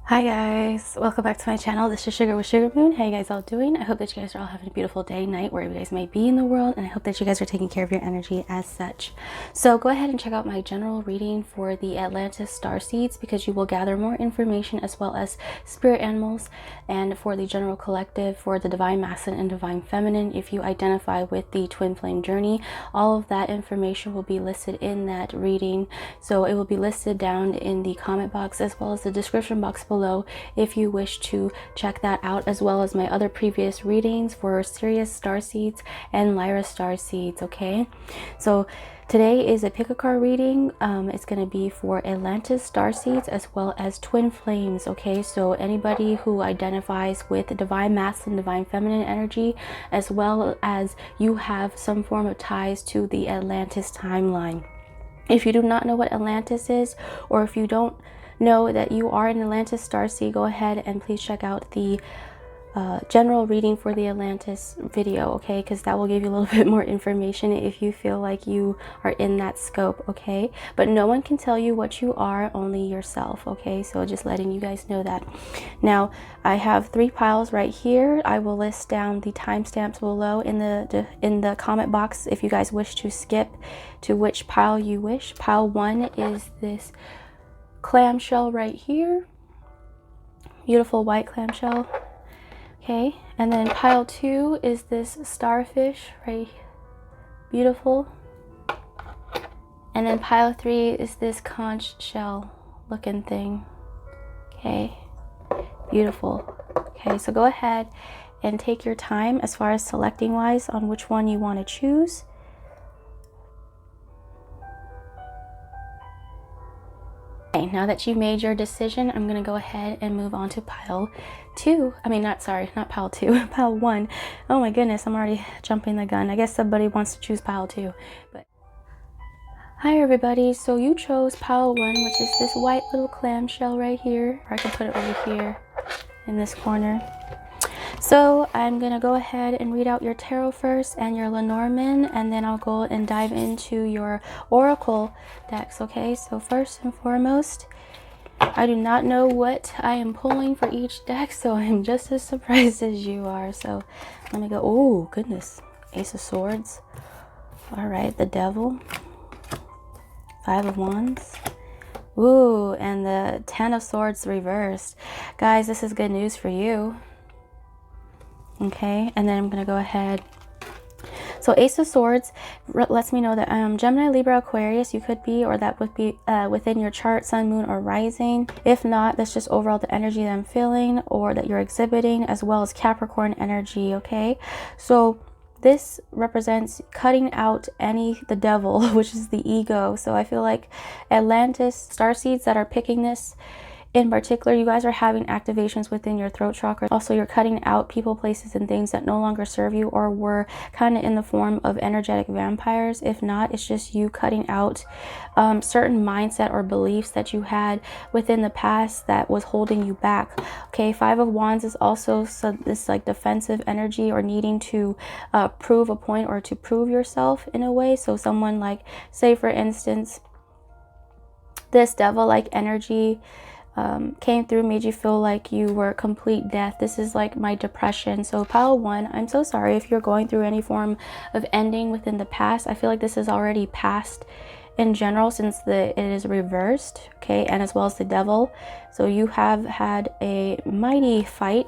Hi guys, welcome back to my channel. This is Sugar with Sugar Moon. How you guys all doing? I hope that you guys are all having a beautiful day, night, wherever you guys may be in the world, and I hope that you guys are taking care of your energy as such. So go ahead and check out my general reading for the Atlantis Starseeds, because you will gather more information as well as spirit animals, and for the general collective for the divine masculine and divine feminine. If you identify with the twin flame journey, all of that information will be listed in that reading. So it will be listed down in the comment box as well as the description box below if you wish to check that out, as well as my other previous readings for Sirius Starseeds and Lyra Starseeds. Okay, so today is a pick a card reading. It's going to be for Atlantis Starseeds as well as twin flames. Okay, so anybody who identifies with divine masculine, divine feminine energy, as well as you have some form of ties to the Atlantis timeline. If you do not know what Atlantis is, or if you don't know that you are an Atlantis Starseed, go ahead and please check out the general reading for the Atlantis video, okay, because that will give you a little bit more information if you feel like you are in that scope. Okay, but no one can tell you what you are, only yourself. Okay, so just letting you guys know that. Now I have 3 piles right here. I will list down the timestamps below in the comment box if you guys wish to skip to which pile you wish. Pile 1 is this clamshell right here, beautiful white clamshell. Okay, and then pile 2 is this starfish, right? Beautiful. And then pile 3 is this conch shell looking thing. Okay, beautiful. Okay, so go ahead and take your time as far as selecting wise on which one you want to choose. Okay, now that you've made your decision, I'm going to go ahead and move on to pile 2. I mean, not pile 2, pile 1. Oh my goodness, I'm already jumping the gun. I guess somebody wants to choose pile 2. But hi everybody, so you chose pile 1, which is this white little clamshell right here. Or I can put it over here in this corner. So I'm going to go ahead and read out your tarot first and your Lenormand, and then I'll go and dive into your oracle decks. Okay, so first and foremost, I do not know what I am pulling for each deck, so I'm just as surprised as you are. So let me go. Oh goodness, Ace of Swords. All right, the Devil, 5 of Wands. Ooh, and the 10 of Swords reversed. Guys, this is good news for you. Okay, and then I'm gonna go ahead. So Ace of Swords lets me know that Gemini, Libra, Aquarius you could be, or that would be within your chart, sun, moon, or rising. If not, that's just overall the energy that I'm feeling or that you're exhibiting, as well as Capricorn energy. Okay, so this represents cutting out the devil, which is the ego. So I feel like Atlantis Starseeds that are picking this in particular, you guys are having activations within your throat chakra. Also, you're cutting out people, places, and things that no longer serve you, or were kind of in the form of energetic vampires. If not, it's just you cutting out certain mindset or beliefs that you had within the past that was holding you back. Okay, 5 of Wands is also this like defensive energy, or needing to prove a point or to prove yourself in a way. So someone like, say for instance, this devil-like energy came through, made you feel like you were complete death. This is like my depression. So pile 1, I'm so sorry if you're going through any form of ending within the past. I feel like this is already past in general, since it is reversed. Okay, and as well as the devil. So you have had a mighty fight.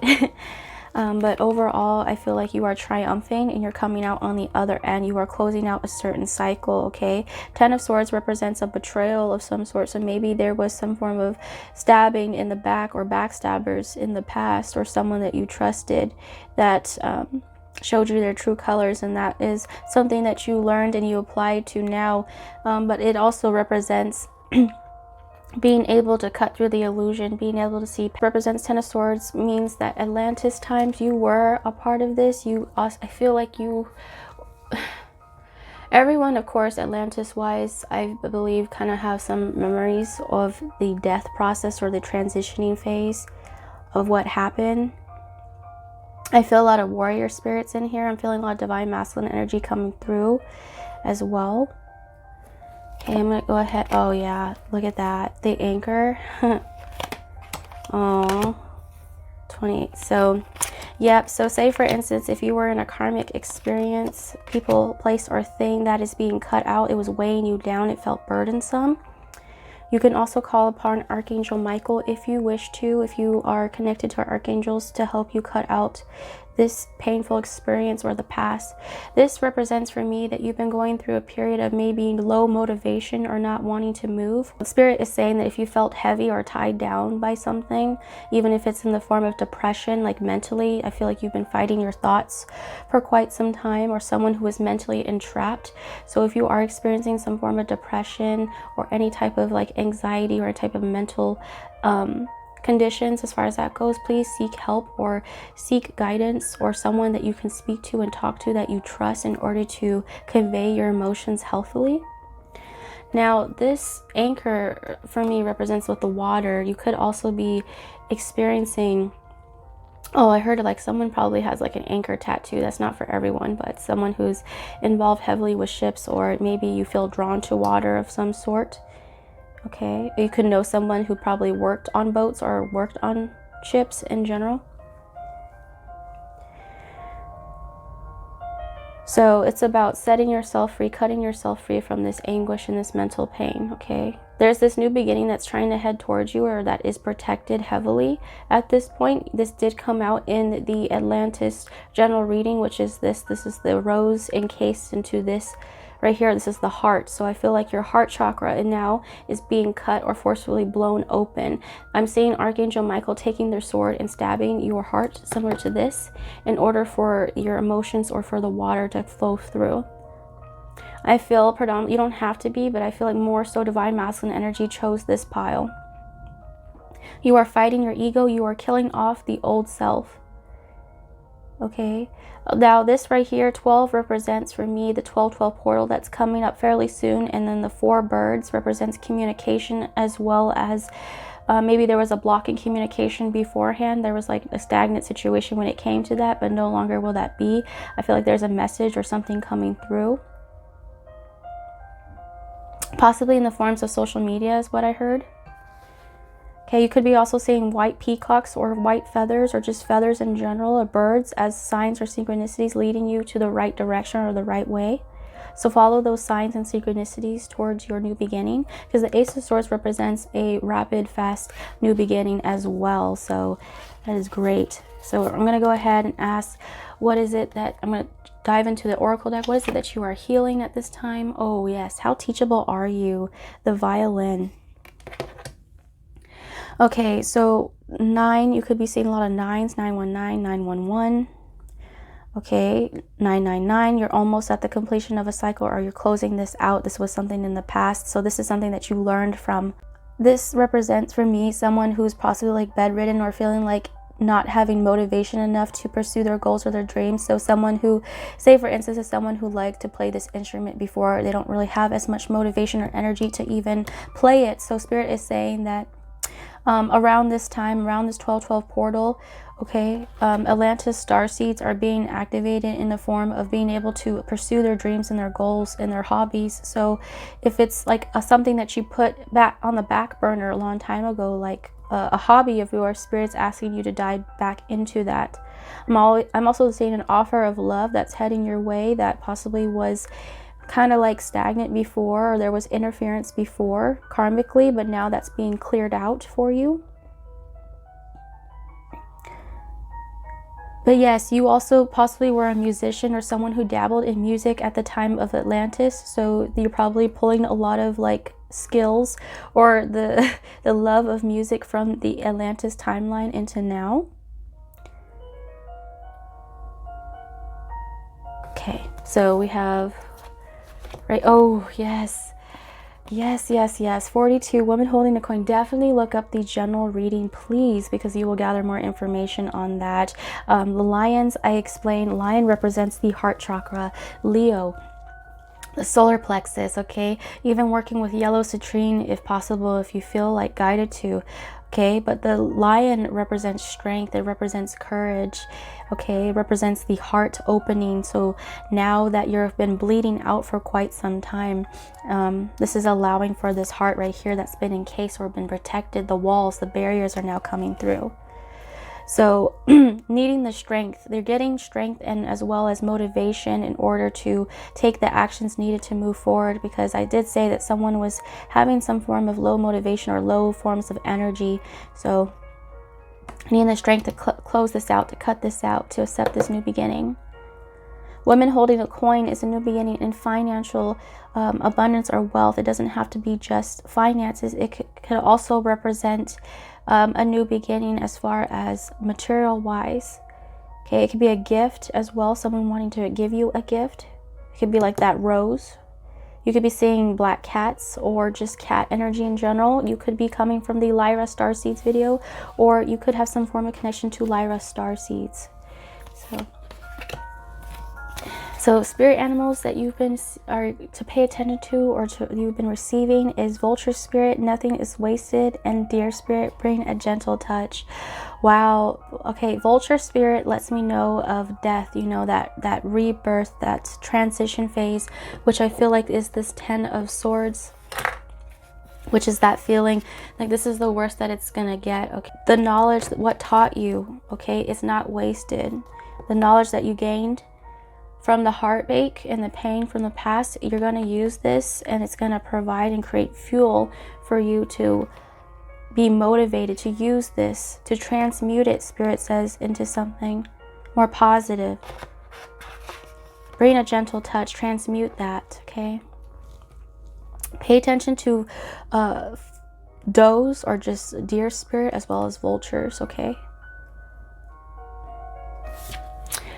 But overall, I feel like you are triumphing and you're coming out on the other end. You are closing out a certain cycle. Okay, 10 of Swords represents a betrayal of some sort. So maybe there was some form of stabbing in the back, or backstabbers in the past, or someone that you trusted that showed you their true colors, and that is something that you learned and you applied to now. But it also represents being able to cut through the illusion, being able to see. Represents 10 of Swords, means that Atlantis times you were a part of this. You also, I feel like you everyone, of course, Atlantis wise, I believe kind of have some memories of the death process or the transitioning phase of what happened. I feel a lot of warrior spirits in here. I'm feeling a lot of divine masculine energy coming through as well. Okay, I'm gonna go ahead. Oh yeah, look at that, the anchor. Oh, 28. So, yep. So say for instance, if you were in a karmic experience, people, place, or thing that is being cut out, it was weighing you down, it felt burdensome. You can also call upon Archangel Michael if you wish to, if you are connected to our archangels, to help you cut out this painful experience or the past. This represents for me that you've been going through a period of maybe low motivation or not wanting to move. Spirit is saying that if you felt heavy or tied down by something, even if it's in the form of depression, like mentally, I feel like you've been fighting your thoughts for quite some time, or someone who is mentally entrapped. So if you are experiencing some form of depression or any type of like anxiety or a type of mental conditions as far as that goes, please seek help or seek guidance or someone that you can speak to and talk to that you trust in order to convey your emotions healthily. Now, this anchor for me represents with the water. You could also be experiencing, oh, I heard like someone probably has like an anchor tattoo. That's not for everyone, but someone who's involved heavily with ships, or maybe you feel drawn to water of some sort. Okay, you could know someone who probably worked on boats or worked on ships in general. So it's about setting yourself free, cutting yourself free from this anguish and this mental pain, okay? There's this new beginning that's trying to head towards you, or that is protected heavily at this point. This did come out in the Atlantis general reading, which is this. This is the rose encased into this right here. This is the heart. So I feel like your heart chakra and now is being cut or forcefully blown open. I'm seeing Archangel Michael taking their sword and stabbing your heart, similar to this, in order for your emotions or for the water to flow through. I feel predominantly, you don't have to be, but I feel like more so divine masculine energy chose this pile. You are fighting your ego. You are killing off the old self. Okay, now this right here, 12, represents for me the 12-12 portal that's coming up fairly soon, and then the 4 birds represents communication, as well as maybe there was a block in communication beforehand. There was like a stagnant situation when it came to that, but no longer will that be. I feel like there's a message or something coming through, possibly in the forms of social media is what I heard. Okay, you could be also seeing white peacocks or white feathers, or just feathers in general, or birds, as signs or synchronicities leading you to the right direction or the right way. So follow those signs and synchronicities towards your new beginning, because the Ace of Swords represents a rapid, fast new beginning as well. So that is great. So I'm going to go ahead and ask, what is it that I'm going to dive into the Oracle deck? What is it that you are healing at this time? Oh yes, how teachable are you? The violin. Okay, so 9, you could be seeing a lot of 9s, 919, 911. Okay, 999, you're almost at the completion of a cycle, or you're closing this out. This was something in the past, so this is something that you learned from. This represents for me someone who's possibly like bedridden or feeling like not having motivation enough to pursue their goals or their dreams. So someone who, say for instance, is someone who liked to play this instrument before, they don't really have as much motivation or energy to even play it. So Spirit is saying that around this time, around this 12-12 portal, okay, Atlantis Starseeds are being activated in the form of being able to pursue their dreams and their goals and their hobbies. So if it's like something that you put back on the back burner a long time ago, like a hobby of yours, Spirit's asking you to dive back into that. I'm also seeing an offer of love that's heading your way that possibly was kind of like stagnant before, or there was interference before karmically, but now that's being cleared out for you. But yes, you also possibly were a musician or someone who dabbled in music at the time of Atlantis, so you're probably pulling a lot of like skills or the love of music from the Atlantis timeline into now. Okay, so we have, right, oh yes, yes, 42, woman holding a coin. Definitely look up the general reading, please, because you will gather more information on that. The lions, I explained, lion represents the heart chakra. Leo, the solar plexus, okay? Even working with yellow citrine if possible, if you feel like guided to. Okay, but the lion represents strength, it represents courage, okay, it represents the heart opening. So now that you've been bleeding out for quite some time, this is allowing for this heart right here that's been encased or been protected. The walls, the barriers are now coming through. So needing the strength, they're getting strength and as well as motivation in order to take the actions needed to move forward, because I did say that someone was having some form of low motivation or low forms of energy. So needing the strength to close this out, to cut this out, to accept this new beginning. Women holding a coin is a new beginning in financial abundance or wealth. It doesn't have to be just finances. It could also represent a new beginning as far as material wise. Okay, it could be a gift as well, someone wanting to give you a gift. It could be like that rose. You could be seeing black cats or just cat energy in general. You could be coming from the Lyra Starseeds video, or you could have some form of connection to Lyra Starseeds. So spirit animals that you've been to pay attention to or you've been receiving is vulture spirit, nothing is wasted, and deer spirit, bring a gentle touch. Wow. Okay, vulture spirit lets me know of death, you know, that rebirth, that transition phase, which I feel like is this 10 of swords, which is that feeling like this is the worst that it's gonna get. Okay, the knowledge that what taught you, okay, is not wasted. The knowledge that you gained from the heartache and the pain from the past, you're going to use this, and it's going to provide and create fuel for you to be motivated to use this, to transmute it, Spirit says, into something more positive. Bring a gentle touch, transmute that, okay? Pay attention to does or just deer spirit as well as vultures, okay?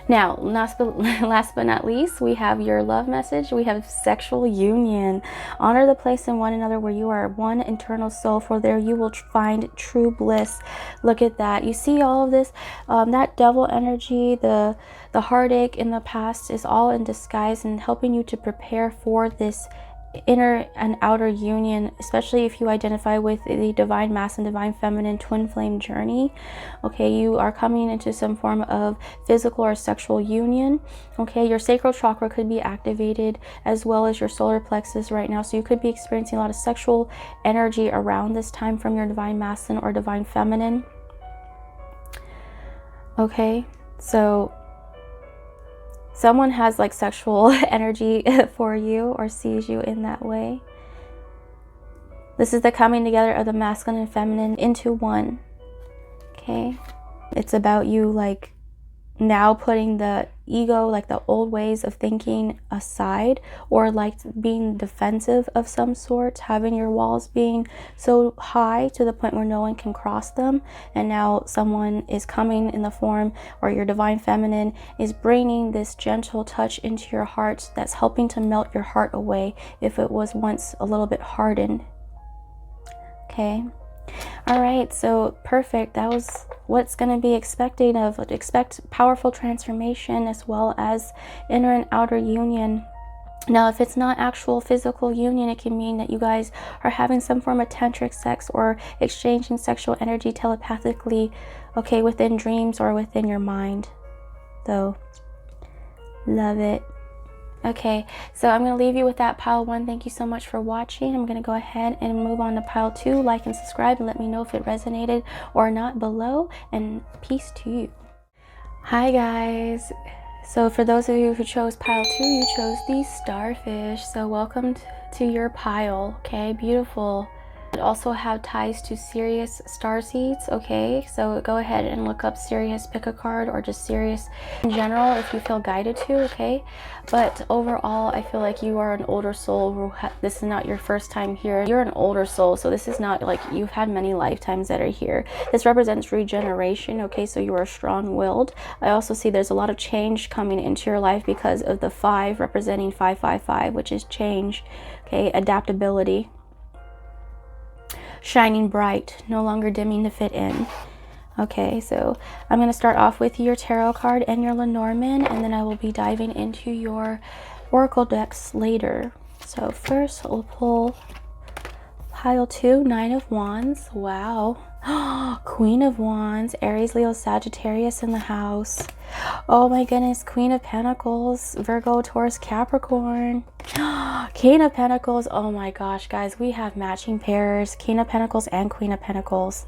Now, last but not least, we have your love message. We have sexual union. Honor the place in one another where you are one internal soul, for there you will find true bliss. Look at that. You see all of this? That devil energy, the heartache in the past is all in disguise and helping you to prepare for this inner and outer union, especially if you identify with the divine masculine, divine feminine twin flame journey. Okay, you are coming into some form of physical or sexual union. Okay, your sacral chakra could be activated as well as your solar plexus right now, so you could be experiencing a lot of sexual energy around this time from your divine masculine or divine feminine. Okay, so someone has like sexual energy for you or sees you in that way. This is the coming together of the masculine and feminine into one. Okay, it's about you like now putting the ego, like the old ways of thinking, aside, or like being defensive of some sort, having your walls being so high to the point where no one can cross them, and now someone is coming in the form, or your divine feminine is bringing this gentle touch into your heart that's helping to melt your heart away if it was once a little bit hardened. Okay, all right, so perfect. That was what's going to be expected of. Expect powerful transformation as well as inner and outer union. Now, if it's not actual physical union, it can mean that you guys are having some form of tantric sex or exchanging sexual energy telepathically, okay, within dreams or within your mind. So, love it. Okay, so I'm going to leave you with that pile 1. Thank you so much for watching. I'm going to go ahead and move on to pile 2. Like and subscribe and let me know if it resonated or not below. And peace to you. Hi guys. So for those of you who chose pile 2, you chose the starfish. So welcome to your pile. Okay, beautiful. It also have ties to Sirius Starseeds. Okay, so go ahead and look up Sirius, pick a card, or just Sirius in general if you feel guided to. Okay, but overall I feel like you are an older soul who this is not your first time here. You're an older soul, so this is not like you've had many lifetimes that are here. This represents regeneration. Okay, so you are strong-willed. I also see there's a lot of change coming into your life because of the 5 representing 555, which is change. Okay, adaptability. Shining bright, no longer dimming to fit in. Okay, so I'm going to start off with your tarot card and your Lenormand, and then I will be diving into your oracle decks later. So first we'll pull pile 2, 9 of Wands. Wow. Queen of Wands, Aries, Leo, Sagittarius in the house. Oh my goodness, Queen of Pentacles, Virgo, Taurus, Capricorn. King of Pentacles. Oh my gosh, guys, we have matching pairs, King of Pentacles and Queen of Pentacles.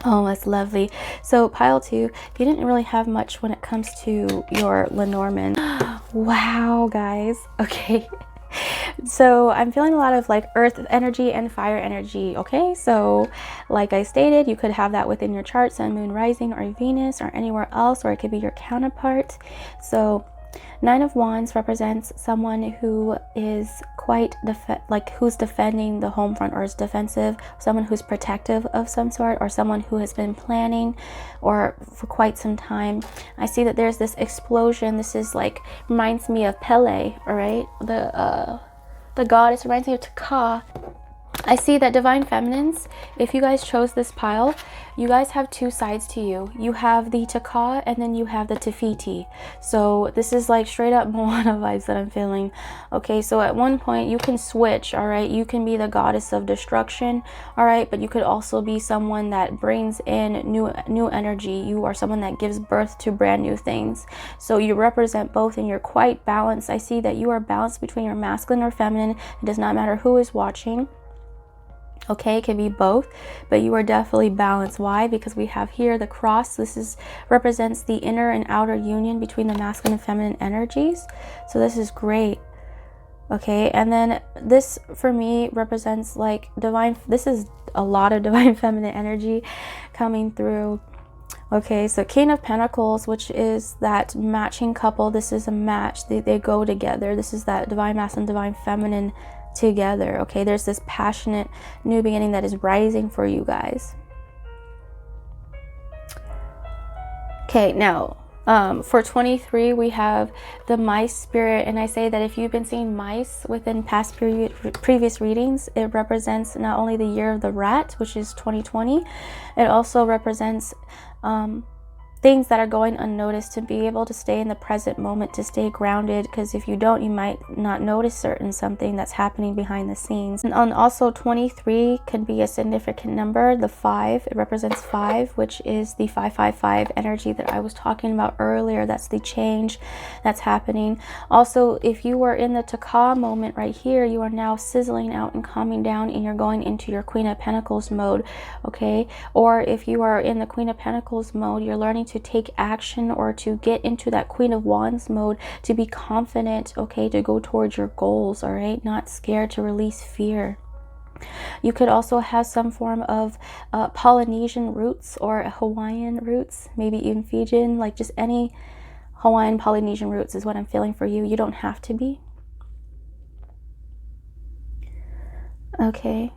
Oh, that's lovely. So pile 2, you didn't really have much when it comes to your Lenormand. Wow, guys. Okay. So I'm feeling a lot of like earth energy and fire energy. Okay, so like I stated, you could have that within your chart, sun, moon, rising, or Venus, or anywhere else, or it could be your counterpart. So 9 of Wands represents someone who is quite who's defending the home front, or is defensive, someone who's protective of some sort, or someone who has been planning or for quite some time. I see that there's this explosion. This is like, reminds me of Pele, all right, the goddess, reminds me of Taka. I see that divine feminines, if you guys chose this pile, you guys have 2 sides to you. You have the Taka and then you have the Tafiti. So this is like straight up Moana vibes that I'm feeling. Okay, so at one point you can switch, all right? You can be the goddess of destruction, all right? But you could also be someone that brings in new energy. You are someone that gives birth to brand new things. So you represent both and you're quite balanced. I see that you are balanced between your masculine or feminine. It does not matter who is watching. Okay, it can be both, but you are definitely balanced. Why? Because we have here the cross. This represents the inner and outer union between the masculine and feminine energies. So this is great. Okay, and then this for me represents like divine. This is a lot of divine feminine energy coming through. Okay, so King of Pentacles, which is that matching couple. This is a match. They go together. This is that divine masculine, divine feminine together. Okay, there's this passionate new beginning that is rising for you guys. Okay, now for 23 we have the mice spirit, and I say that if you've been seeing mice within previous readings, it represents not only the year of the rat, which is 2020, it also represents things that are going unnoticed, to be able to stay in the present moment, to stay grounded, because if you don't, you might not notice something that's happening behind the scenes. And also 23 can be a significant number. The 5, it represents 5, which is the 555 energy that I was talking about earlier. That's the change that's happening. Also, if you were in the Taka moment right here, you are now sizzling out and calming down, and you're going into your Queen of Pentacles mode. Okay, or if you are in the Queen of Pentacles mode, you're learning to take action, or to get into that Queen of Wands mode, to be confident, okay, to go towards your goals, all right, not scared, to release fear. You could also have some form of Polynesian roots or Hawaiian roots, maybe even Fijian, like just any Hawaiian Polynesian roots is what I'm feeling for you. You don't have to be. Okay.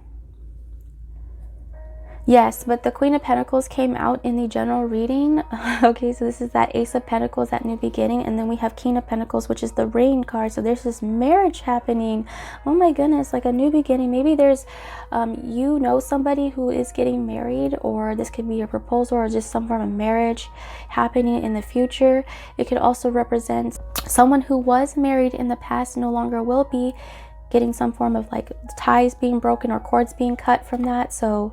Yes, but the Queen of Pentacles came out in the general reading. Okay, so this is that Ace of Pentacles, that new beginning. And then we have King of Pentacles, which is the Rain card. So there's this marriage happening. Oh my goodness, like a new beginning. Maybe there's, you know, somebody who is getting married, or this could be a proposal or just some form of marriage happening in the future. It could also represent someone who was married in the past, no longer will be, getting some form of like ties being broken or cords being cut from that. So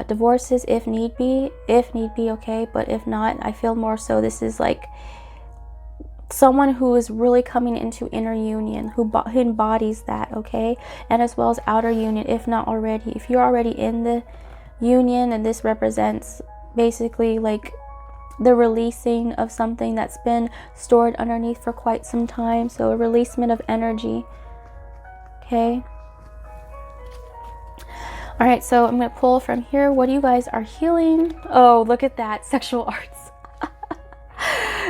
divorces if need be, okay, but if not, I feel more so this is like someone who is really coming into inner union, who embodies that, okay, and as well as outer union, if not already. If you're already in the union, and this represents basically like the releasing of something that's been stored underneath for quite some time, so a releasement of energy. Okay. All right, so I'm going to pull from here what you guys are healing. Oh, look at that, sexual arts.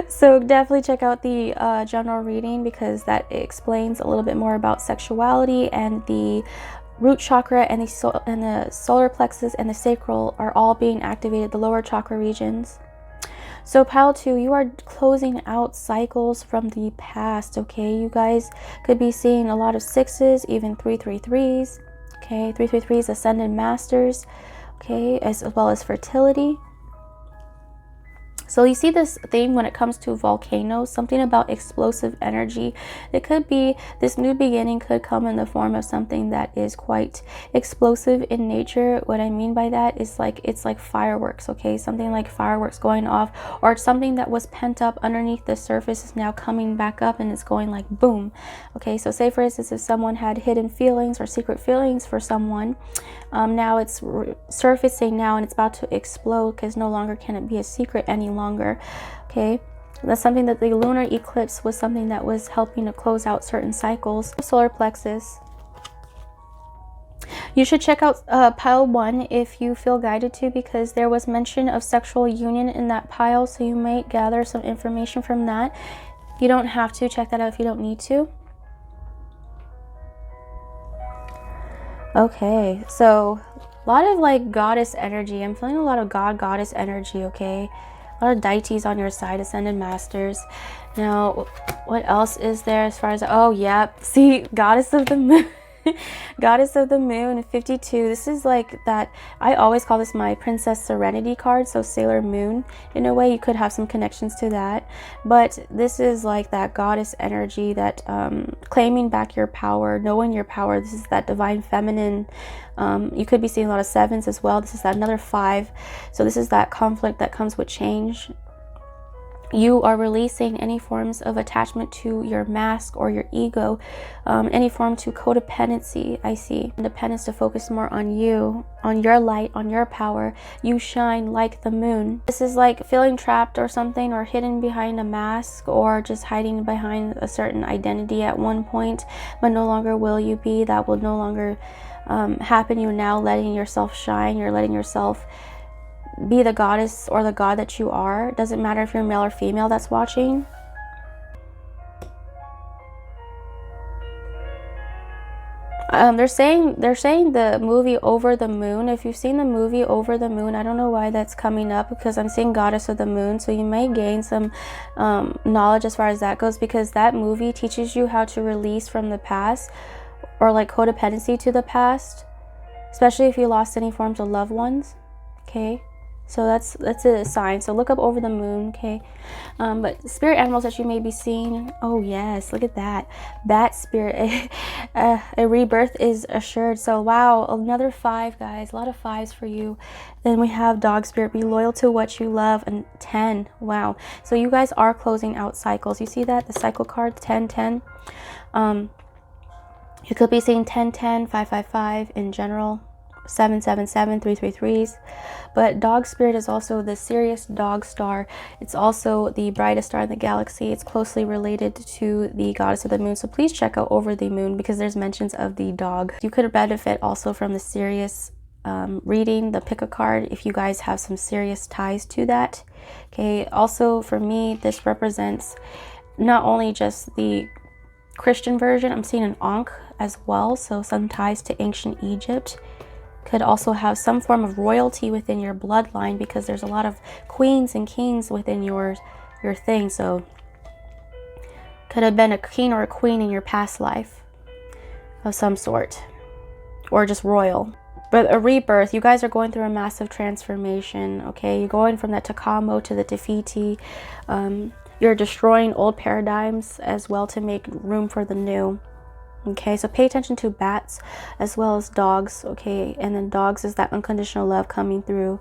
So definitely check out the general reading, because that explains a little bit more about sexuality, and the root chakra and the solar plexus and the sacral are all being activated, the lower chakra regions. So pile 2, you are closing out cycles from the past, okay? You guys could be seeing a lot of 6s, even 333s. Okay, 333s, ascended masters, okay, as well as fertility. So you see this theme when it comes to volcanoes, something about explosive energy. It could be this new beginning could come in the form of something that is quite explosive in nature. What I mean by that is like, it's like fireworks, okay? Something like fireworks going off, or something that was pent up underneath the surface is now coming back up and it's going like boom. Okay, so say for instance, if someone had hidden feelings or secret feelings for someone, now it's surfacing now and it's about to explode, because no longer can it be a secret any longer. Okay, that's something that the lunar eclipse was something that was helping to close out certain cycles. Solar plexus. You should check out pile 1 if you feel guided to, because there was mention of sexual union in that pile, so you might gather some information from that. You don't have to check that out if you don't need to. Okay, so a lot of like goddess energy. I'm feeling a lot of goddess energy, okay? A lot of deities on your side, ascended masters. Now, what else is there as far as, oh yeah, see, goddess of the moon. Goddess of the moon, 52. This is like that, I always call this my Princess Serenity card, so Sailor Moon. In a way, you could have some connections to that, but this is like that goddess energy, that claiming back your power, knowing your power. This is that divine feminine. You could be seeing a lot of 7s as well. This is another 5, so this is that conflict that comes with change. You are releasing any forms of attachment to your mask or your ego, any form to codependency. I see independence, to focus more on you, on your light, on your power. You shine like the moon. This is like feeling trapped or something, or hidden behind a mask, or just hiding behind a certain identity at one point, but no longer will you be. That will no longer happen. You're now letting yourself shine. You're letting yourself be the goddess or the god that you are. It doesn't matter if you're male or female that's watching. They're saying the movie Over the Moon. If you've seen the movie Over the Moon, I don't know why that's coming up, because I'm seeing Goddess of the Moon, so you may gain some knowledge as far as that goes, because that movie teaches you how to release from the past, or like codependency to the past, especially if you lost any forms of loved ones. Okay, so that's a sign. So look up Over the Moon. Okay, but spirit animals that you may be seeing, oh yes, look at that, bat spirit. A rebirth is assured. So wow, another 5, guys, a lot of 5s for you. Then we have dog spirit, be loyal to what you love, and 10. Wow, so you guys are closing out cycles. You see that, the cycle card, 10. You could be seeing 10, 5 in general, 7, 3. But dog spirit is also the Sirius dog star. It's also the brightest star in the galaxy. It's closely related to the goddess of the moon, so please check out Over the Moon, because there's mentions of the dog. You could benefit also from the Sirius reading, the pick a card, if you guys have some serious ties to that. Okay, also for me, this represents not only just the Christian version, I'm seeing an Ankh as well, so some ties to ancient Egypt. Could also have some form of royalty within your bloodline, because there's a lot of queens and kings within your thing. So could have been a king or a queen in your past life of some sort, or just royal. But a rebirth, you guys are going through a massive transformation. Okay, you're going from that Takamo to the Tefiti. You're destroying old paradigms as well to make room for the new. Okay, so pay attention to bats as well as dogs. Okay, and then dogs is that unconditional love coming through.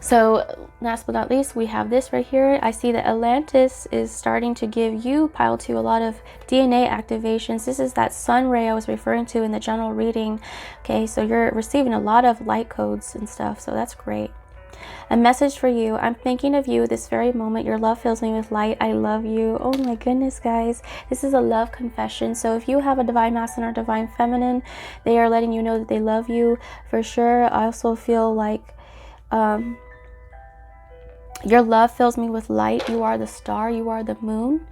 So last but not least, we have this right here. I see that Atlantis is starting to give you, pile 2, a lot of DNA activations. This is that sun ray I was referring to in the general reading. Okay, so you're receiving a lot of light codes and stuff, so that's great. A message for you. I'm thinking of you this very moment. Your love fills me with light. I love you. Oh my goodness, guys. This is a love confession. So if you have a divine masculine or divine feminine, they are letting you know that they love you for sure. I also feel like your love fills me with light. You are the star. You are the moon.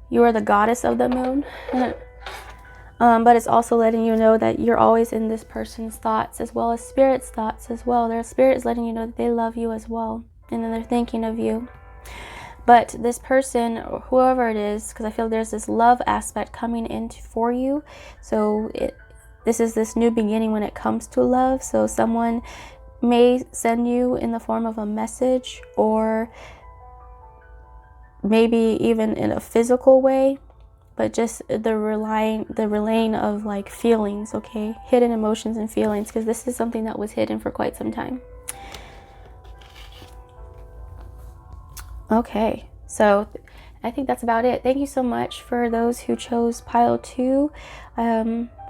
You are the goddess of the moon. But it's also letting you know that you're always in this person's thoughts, as well as spirit's thoughts as well. Their spirit is letting you know that they love you as well, and then they're thinking of you. But this person, or whoever it is, because I feel there's this love aspect coming in for you. So this is this new beginning when it comes to love. So someone may send you in the form of a message, or maybe even in a physical way, but just the relaying of like feelings, okay? Hidden emotions and feelings, because this is something that was hidden for quite some time. Okay, so I think that's about it. Thank you so much for those who chose pile 2.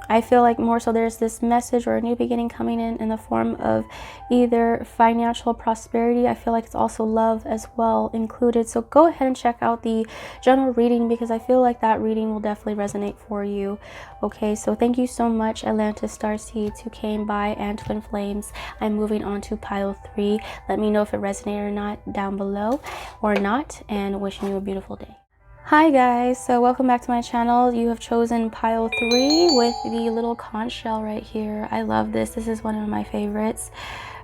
I feel like more so there's this message or a new beginning coming in the form of either financial prosperity. I feel like it's also love as well included. So go ahead and check out the general reading, because I feel like that reading will definitely resonate for you. Okay, so thank you so much, Atlantis Starseeds, who came by, and Twin Flames. I'm moving on to pile 3. Let me know if it resonated or not down below, or not, and wishing you a beautiful day. Hi guys, so welcome back to my channel. You have chosen pile 3 with the little conch shell right here. I love this. This is one of my favorites.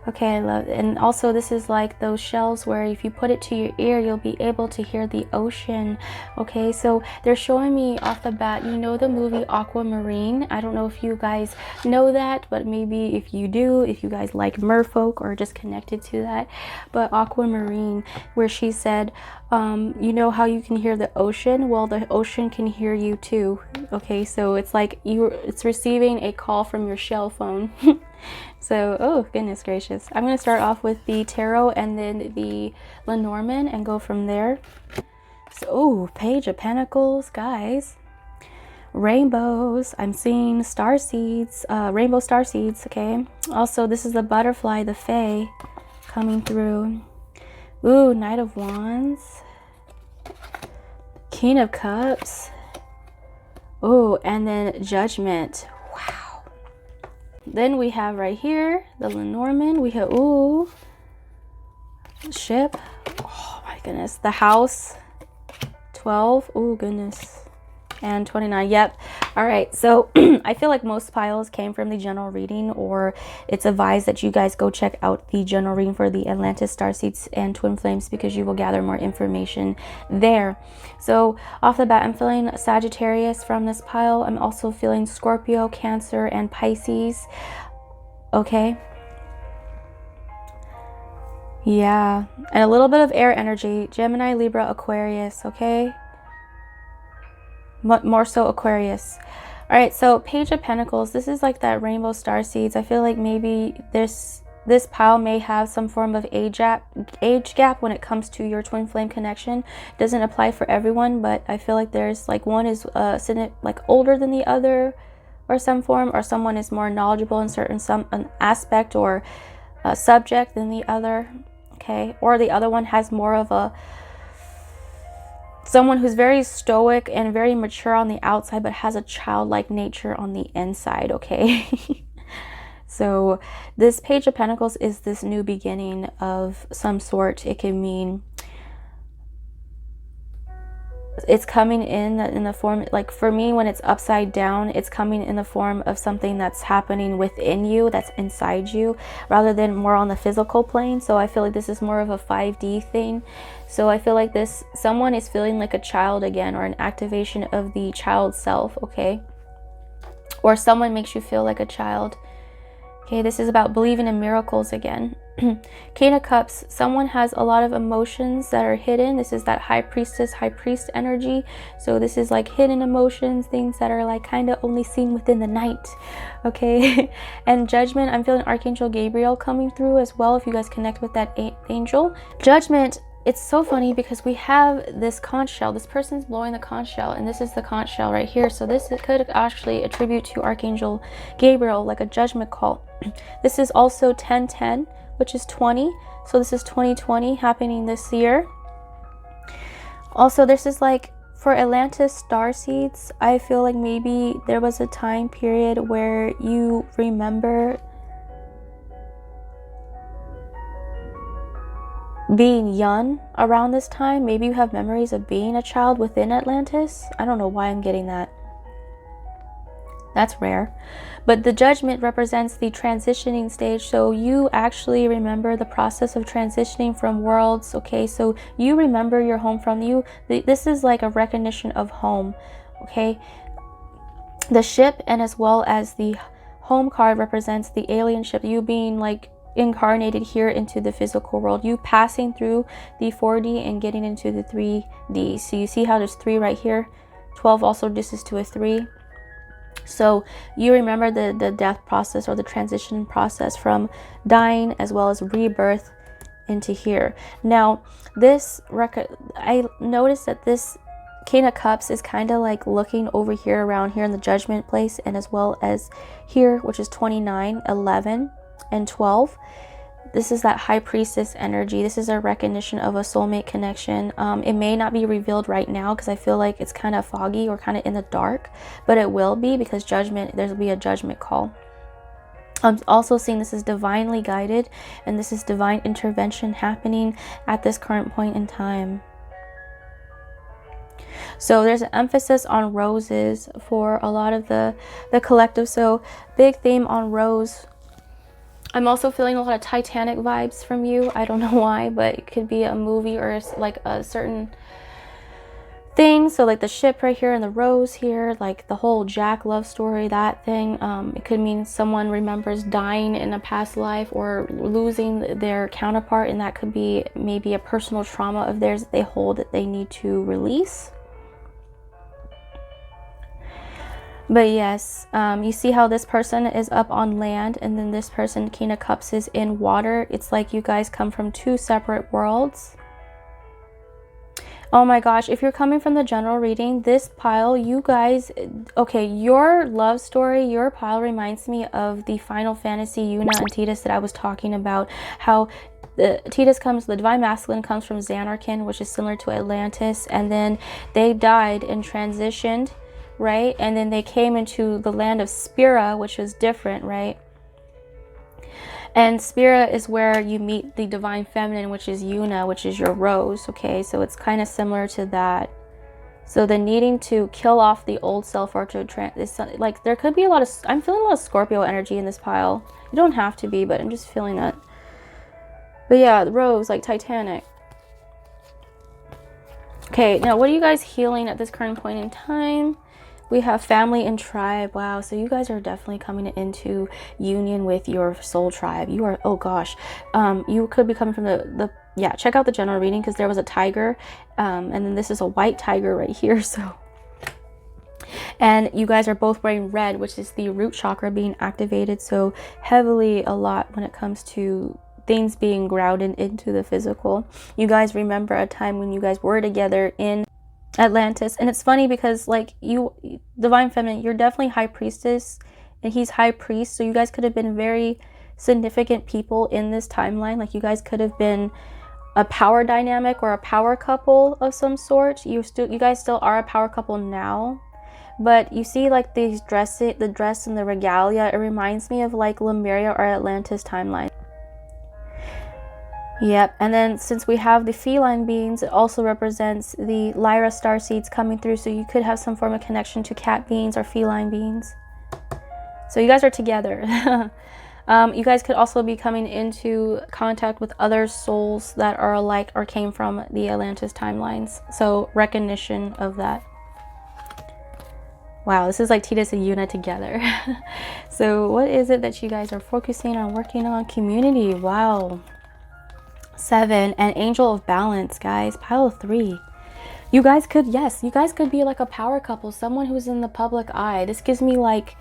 Okay, I love it. And also this is like those shells where if you put it to your ear, you'll be able to hear the ocean. Okay, so they're showing me off the bat, you know the movie Aquamarine? I don't know if you guys know that, but maybe if you do, if you guys like merfolk or just connected to that. But Aquamarine, where she said, you know how you can hear the ocean? Well, the ocean can hear you too. Okay, so it's like it's receiving a call from your shell phone. So, oh goodness gracious. I'm going to start off with the tarot and then the Lenormand and go from there. So, oh, Page of Pentacles, guys. Rainbows. I'm seeing star seeds, rainbow star seeds, okay? Also, this is the butterfly, the Fae, coming through. Ooh, Knight of Wands. King of Cups. Ooh, and then Judgment. Wow. Then we have right here the Lenormand. We have, ooh, ship. Oh my goodness. The House. 12. Oh goodness. And 29. Yep. All right. So I feel like most piles came from the general reading, or it's advised that you guys go check out the general reading for the Atlantis Starseeds and Twin Flames, because you will gather more information there. So off the bat, I'm feeling Sagittarius from this pile. I'm also feeling Scorpio, Cancer, and Pisces. Okay. Yeah. And a little bit of air energy. Gemini, Libra, Aquarius. Okay. More so Aquarius. All right, so Page of Pentacles. This is like that rainbow star seeds. I feel like maybe this pile may have some form of age gap when it comes to your twin flame connection. Doesn't apply for everyone, but I feel like there's like one is like older than the other, or some form, or someone is more knowledgeable in an aspect or a subject than the other. Okay, or the other one has more of someone who's very stoic and very mature on the outside, but has a childlike nature on the inside, okay? So this Page of Pentacles is this new beginning of some sort. It can mean it's coming in the form, like for me, when it's upside down, it's coming in the form of something that's happening within you, that's inside you, rather than more on the physical plane. So I feel like this is more of a 5D thing. So I feel like someone is feeling like a child again, or an activation of the child self, okay? Or someone makes you feel like a child. Okay, this is about believing in miracles again. King of Cups, someone has a lot of emotions that are hidden. This is that high priestess, high priest energy. So this is like hidden emotions, things that are like kind of only seen within the night. Okay, and Judgment, I'm feeling Archangel Gabriel coming through as well, if you guys connect with that angel. Judgment, it's so funny because we have this conch shell. This person's blowing the conch shell, and this is the conch shell right here. So this could actually attribute to Archangel Gabriel, like a judgment call. This is also 1010, which is 20. So this is 2020 happening this year. Also, this is like for Atlantis Starseeds. I feel like maybe there was a time period where you remember being young around this time. Maybe you have memories of being a child within Atlantis. I don't know why I'm getting that. That's rare. But the Judgment represents the transitioning stage. So you actually remember the process of transitioning from worlds. Okay, so you remember your home from you. This is like a recognition of home. Okay, the ship and as well as the home card represents the alien ship. You being like incarnated here into the physical world, you passing through the 4D and getting into the 3D. So you see how there's 3 right here, 12 also reduces to a 3. So you remember the death process or the transition process from dying as well as rebirth into here. Now this record, I noticed that this King of Cups is kind of like looking over here, around here in the judgment place, and as well as here, which is 29, 11 and 12. This is that high priestess energy. This is a recognition of a soulmate connection. It may not be revealed right now because I feel like it's kind of foggy or kind of in the dark, but it will be, because judgment, there'll be a judgment call. I'm also seeing this is divinely guided, and this is divine intervention happening at this current point in time. So there's an emphasis on roses for a lot of the collective. So big theme on rose. I'm also feeling a lot of Titanic vibes from you. I don't know why, but it could be a movie or like a certain thing. So like the ship right here and the rose here, like the whole Jack love story, that thing. It could mean someone remembers dying in a past life or losing their counterpart, and that could be maybe a personal trauma of theirs that they hold that they need to release. But yes, you see how this person is up on land, and then this person, King of Cups, is in water. It's like you guys come from 2 separate worlds. Oh my gosh, if you're coming from the general reading, this pile, you guys, okay, your love story, your pile reminds me of the Final Fantasy Yuna and Tidus that I was talking about. How the divine masculine comes from Xanarkin, which is similar to Atlantis, and then they died and transitioned, right? And then they came into the land of Spira, which was different, right? And Spira is where you meet the divine feminine, which is Yuna, which is your rose, okay? So it's kind of similar to that. So the needing to kill off the old self or to like there could be a lot of, I'm feeling a lot of Scorpio energy in this pile. You don't have to be, but I'm just feeling that. But yeah, the rose, like Titanic. Okay, now what are you guys healing at this current point in time? We have family and tribe. Wow, so you guys are definitely coming into union with your soul tribe. You are, oh gosh, you could be coming from yeah, check out the general reading, because there was a tiger, and then this is a white tiger right here. So, and you guys are both wearing red, which is the root chakra being activated so heavily a lot when it comes to things being grounded into the physical. You guys remember a time when you guys were together in Atlantis, and it's funny because like you, divine feminine, you're definitely high priestess and he's high priest, so you guys could have been very significant people in this timeline. Like you guys could have been a power dynamic or a power couple of some sort. You guys still are a power couple now, but you see like these the dress and the regalia, it reminds me of like Lemuria or Atlantis timeline. Yep, and then since we have the feline beings, it also represents the Lyra starseeds coming through, so you could have some form of connection to cat beings or feline beings. So you guys are together. You guys could also be coming into contact with other souls that are alike or came from the Atlantis timelines. So recognition of that. Wow, this is like Tidus and Yuna together. So what is it that you guys are focusing on, working on? Community, wow. 7 and Angel of Balance, guys, pile of 3. You guys could, yes, you guys could be like a power couple, someone who's in the public eye. This gives me like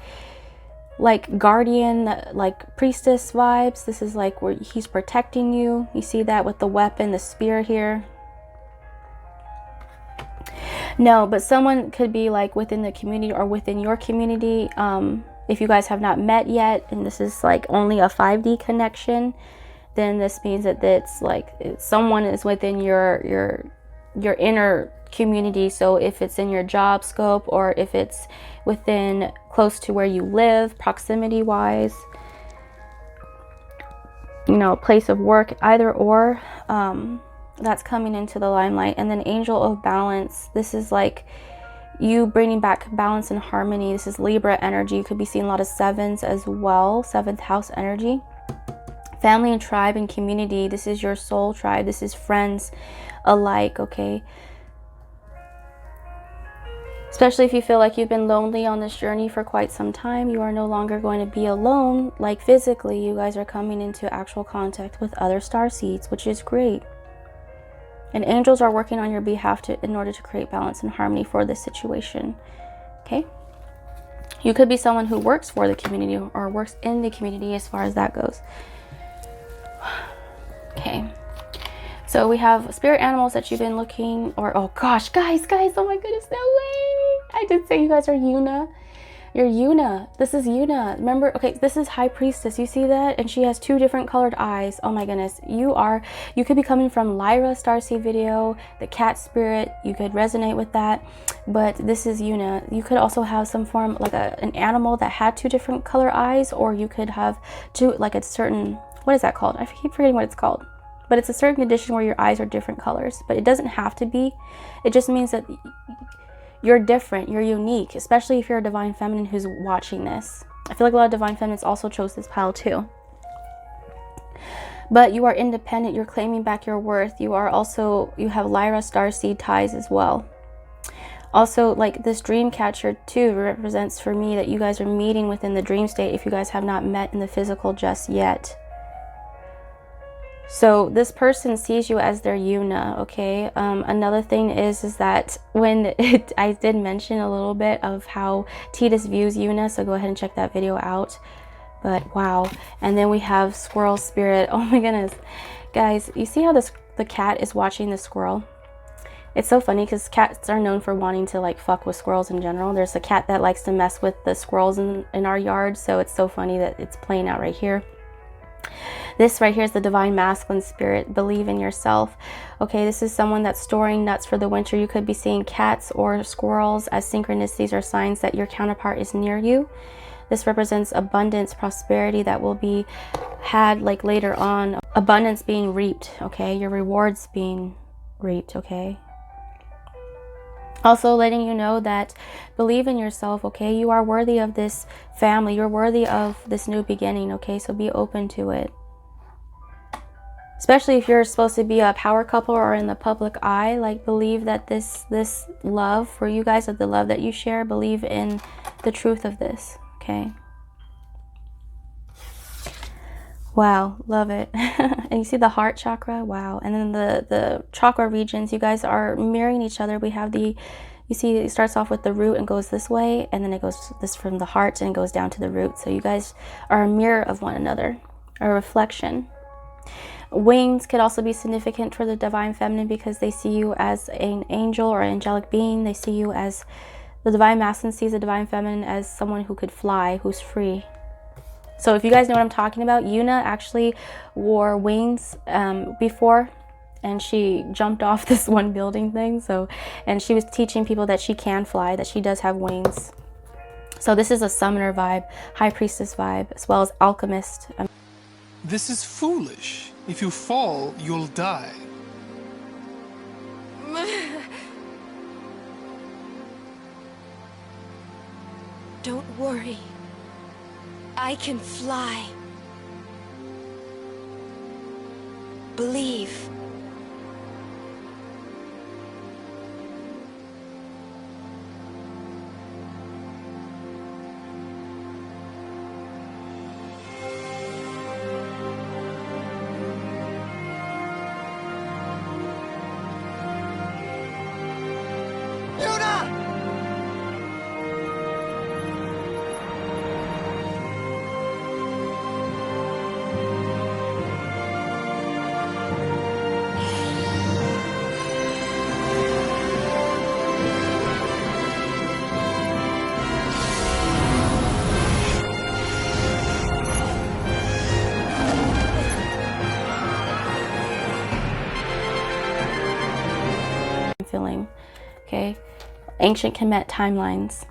guardian, like priestess vibes. This is like where he's protecting you. You see that with the weapon, the spear here. No, but someone could be like within the community or within your community. If you guys have not met yet, and this is like only a 5D connection, then this means that it's like someone is within your inner community. So if it's in your job scope, or if it's within close to where you live, proximity wise, you know, place of work, either or, that's coming into the limelight. And then Angel of Balance, this is like you bringing back balance and harmony. This is Libra energy. You could be seeing a lot of 7s as well, 7th house energy. Family and tribe and community, this is your soul tribe, this is friends alike, okay? Especially if you feel like you've been lonely on this journey for quite some time, you are no longer going to be alone. Like physically, you guys are coming into actual contact with other starseeds, which is great. And angels are working on your behalf in order to create balance and harmony for this situation. Okay? You could be someone who works for the community or works in the community as far as that goes. Okay. So we have spirit animals that you've been looking, or oh gosh, guys, oh my goodness, no way. I did say you guys are Yuna. You're Yuna. This is Yuna. Remember, okay, this is High Priestess. You see that? And she has 2 different colored eyes. Oh my goodness. You could be coming from Lyra Starseed video, the cat spirit. You could resonate with that. But this is Yuna. You could also have some form, like an animal that had 2 different color eyes, or you could have 2, like a certain, what is that called? I keep forgetting what it's called. But it's a certain condition where your eyes are different colors. But it doesn't have to be. It just means that you're different, you're unique, especially if you're a divine feminine who's watching this. I feel like a lot of divine feminines also chose this pile too. But you are independent, you're claiming back your worth. You have Lyra Starseed ties as well. Also, like this dream catcher too represents for me that you guys are meeting within the dream state if you guys have not met in the physical just yet. So this person sees you as their Yuna, okay? Another thing is that when I did mention a little bit of how Titus views Yuna, so go ahead and check that video out. But wow. And then we have squirrel spirit. Oh my goodness. Guys, you see how the cat is watching the squirrel? It's so funny because cats are known for wanting to like fuck with squirrels in general. There's a cat that likes to mess with the squirrels in our yard, so it's so funny that it's playing out right here. This right here is the divine masculine spirit. Believe in yourself. Okay, this is someone that's storing nuts for the winter. You could be seeing cats or squirrels as synchronicities or signs that your counterpart is near you. This represents abundance, prosperity that will be had like later on. Abundance being reaped, okay? Your rewards being reaped, okay? Also letting you know that believe in yourself, okay? You are worthy of this family. You're worthy of this new beginning, okay? So be open to it. Especially if you're supposed to be a power couple or in the public eye, like believe that this love for you guys, of the love that you share, believe in the truth of this, okay? Wow, love it. And you see the heart chakra, wow. And then the chakra regions, you guys are mirroring each other. We have you see it starts off with the root and goes this way, and then it goes this from the heart and goes down to the root. So you guys are a mirror of one another, a reflection. Wings could also be significant for the divine feminine because they see you as an angel or angelic being. They see you as the divine masculine sees the divine feminine as someone who could fly, who's free. So if you guys know what I'm talking about, Yuna actually wore wings before, and she jumped off this one building thing. And she was teaching people that she can fly, that she does have wings. So this is a summoner vibe, high priestess vibe, as well as alchemist. This is foolish. If you fall, you'll die. Don't worry. I can fly. Believe. Feeling, okay? Ancient Kemet timelines.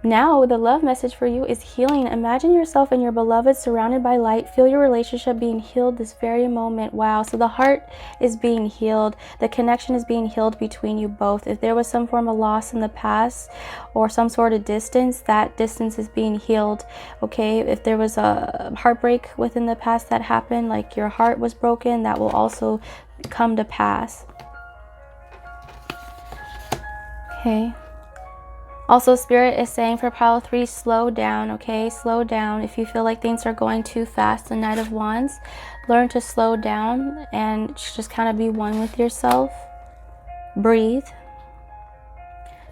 Now the love message for you is healing. Imagine yourself and your beloved surrounded by light. Feel your relationship being healed this very moment. Wow. So the heart is being healed. The connection is being healed between you both. If there was some form of loss in the past or some sort of distance, that distance is being healed. Okay. If there was a heartbreak within the past that happened, like your heart was broken, that will also come to pass. Okay. Also, Spirit is saying for pile 3, slow down, okay? Slow down. If you feel like things are going too fast, the Knight of Wands, learn to slow down and just kind of be one with yourself. Breathe.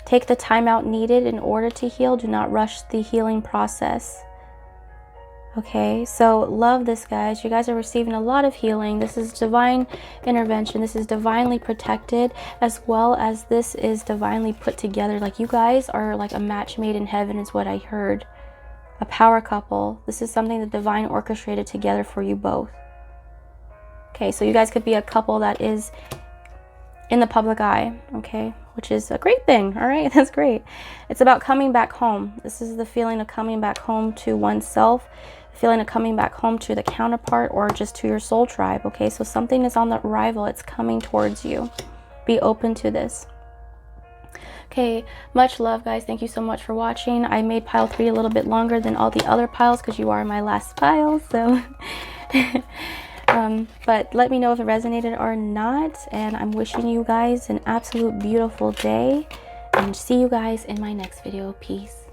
Take the time out needed in order to heal. Do not rush the healing process. Okay, so love this, guys. You guys are receiving a lot of healing. This is divine intervention. This is divinely protected, as well as this is divinely put together. Like, you guys are like a match made in heaven is what I heard. A power couple. This is something that divine orchestrated together for you both. Okay, so you guys could be a couple that is in the public eye, okay, which is a great thing. All right, that's great. It's about coming back home. This is the feeling of coming back home to oneself, feeling of coming back home to the counterpart, or just to your soul tribe. Okay, so something is on the arrival. It's coming towards you. Be open to this. Okay, much love, guys. Thank you so much for watching. I made pile 3 a little bit longer than all the other piles because you are my last pile, so but let me know if it resonated or not, and I'm wishing you guys an absolute beautiful day, and see you guys in my next video. Peace.